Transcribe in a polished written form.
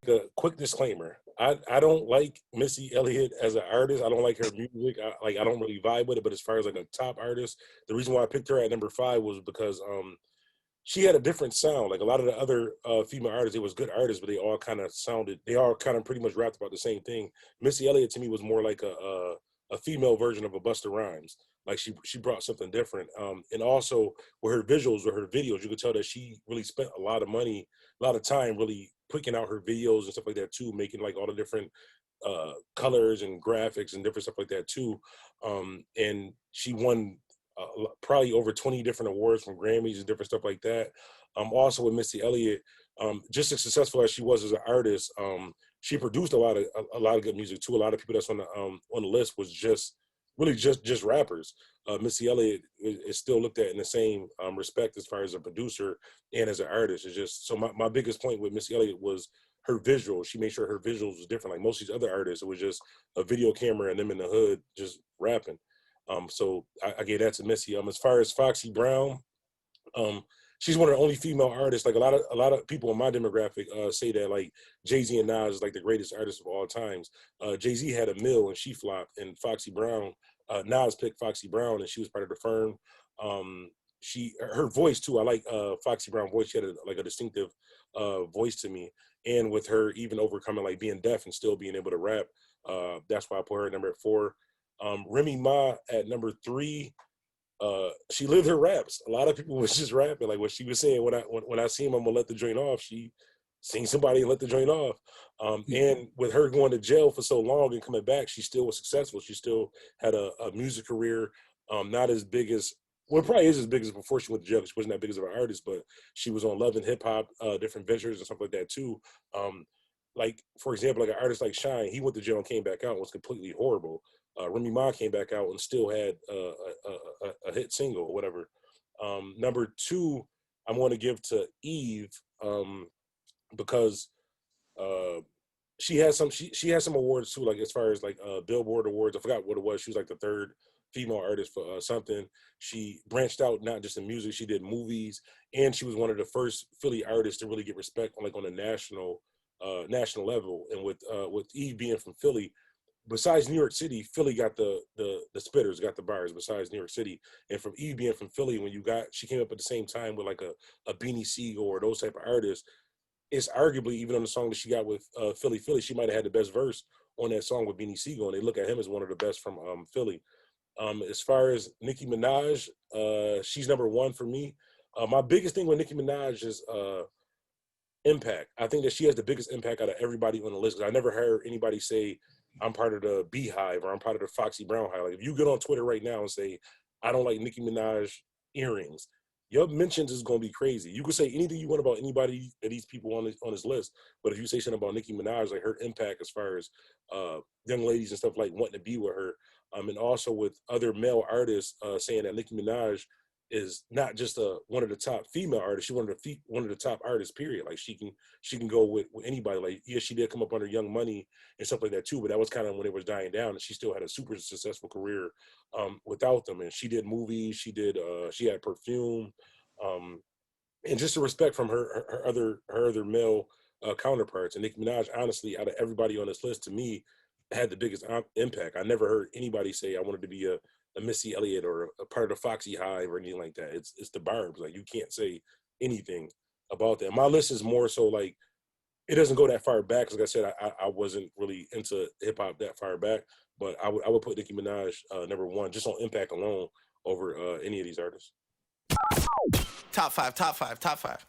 a quick disclaimer. I don't like Missy Elliott as an artist. I don't like her music. I don't really vibe with it. But as far as like a top artist, the reason why I picked her at number 5 was because she had a different sound. Like a lot of the other female artists, they was good artists, but they all kind of pretty much rapped about the same thing. Missy Elliott to me was more like a female version of a Busta Rhymes. Like she brought something different. And also with her visuals, with her videos, you could tell that she really spent a lot of money, a lot of time really picking out her videos and stuff like that too, making like all the different colors and graphics and different stuff like that too. And she won probably over 20 different awards from Grammys and different stuff like that. Also with Missy Elliott, just as successful as she was as an artist, she produced a lot of good music too. A lot of people that's on the list was just rappers. Missy Elliott is still looked at in the same respect as far as a producer and as an artist. It's just so my biggest point with Missy Elliott was her visuals. She made sure her visuals was different. Like most of these other artists, it was just a video camera and them in the hood just rapping. So I gave that to Missy. As far as Foxy Brown, she's one of the only female artists. Like a lot of people in my demographic say that like Jay-Z and Nas is like the greatest artist of all times. Jay-Z had a mill and she flopped, and Foxy Brown, Nas picked Foxy Brown and she was part of the firm. Her voice too. I like Foxy Brown voice. She had a distinctive voice to me, and with her even overcoming like being deaf and still being able to rap, that's why I put her at number 4. Remy Ma at number 3. She lived her raps. A lot of people was just rapping. Like what she was saying, when I see him, I'm gonna let the joint off. She seen somebody and let the joint off. And with her going to jail for so long and coming back, she still was successful. She still had a music career, not as big as, well, it probably is as big as before she went to jail. She wasn't that big as an artist, but she was on Love and Hip Hop, different ventures and stuff like that too. Like for example, like an artist like Shine, he went to jail and came back out and was completely horrible. Remy Ma came back out and still had a hit single or whatever. Number 2, I'm going to give to Eve because she has some awards too, like as far as like Billboard awards. I forgot what it was. She was like the 3rd female artist for something. She branched out not just in music. She did movies, and she was one of the first Philly artists to really get respect on a national level. And with Eve being from Philly, besides New York City, Philly got the spitters, got the bars besides New York City. And from Eve being from Philly, she came up at the same time with like a Beanie Siegel or those type of artists. It's arguably, even on the song that she got with Philly, she might have had the best verse on that song with Beanie Siegel, and they look at him as one of the best from Philly. As far as Nicki Minaj, she's number 1 for me. My biggest thing with Nicki Minaj is impact. I think that she has the biggest impact out of everybody on the list, because I never heard anybody say, I'm part of the Beehive or I'm part of the Foxy Brown Hive. Like if you get on Twitter right now and say, I don't like Nicki Minaj earrings, your mentions is gonna be crazy. You could say anything you want about anybody of these people on this list, but if you say something about Nicki Minaj, like her impact as far as young ladies and stuff like wanting to be with her, and also with other male artists saying that Nicki Minaj is not just one of the top female artists, she's one of the top artists, period. Like she can go with anybody. Like, yeah, she did come up under Young Money and stuff like that too, but that was kind of when it was dying down, and she still had a super successful career without them. And she did movies, she had Perfume, and just the respect from her other male counterparts. And Nicki Minaj, honestly, out of everybody on this list, to me, had the biggest impact. I never heard anybody say I wanted to be a Missy Elliott or a part of the Foxy Hive or anything like that. It's the Barbs. Like you can't say anything about that. My list is more so like, it doesn't go that far back. Cause like I said, I wasn't really into hip hop that far back, but I would put Nicki Minaj number 1 just on impact alone over any of these artists. Top 5.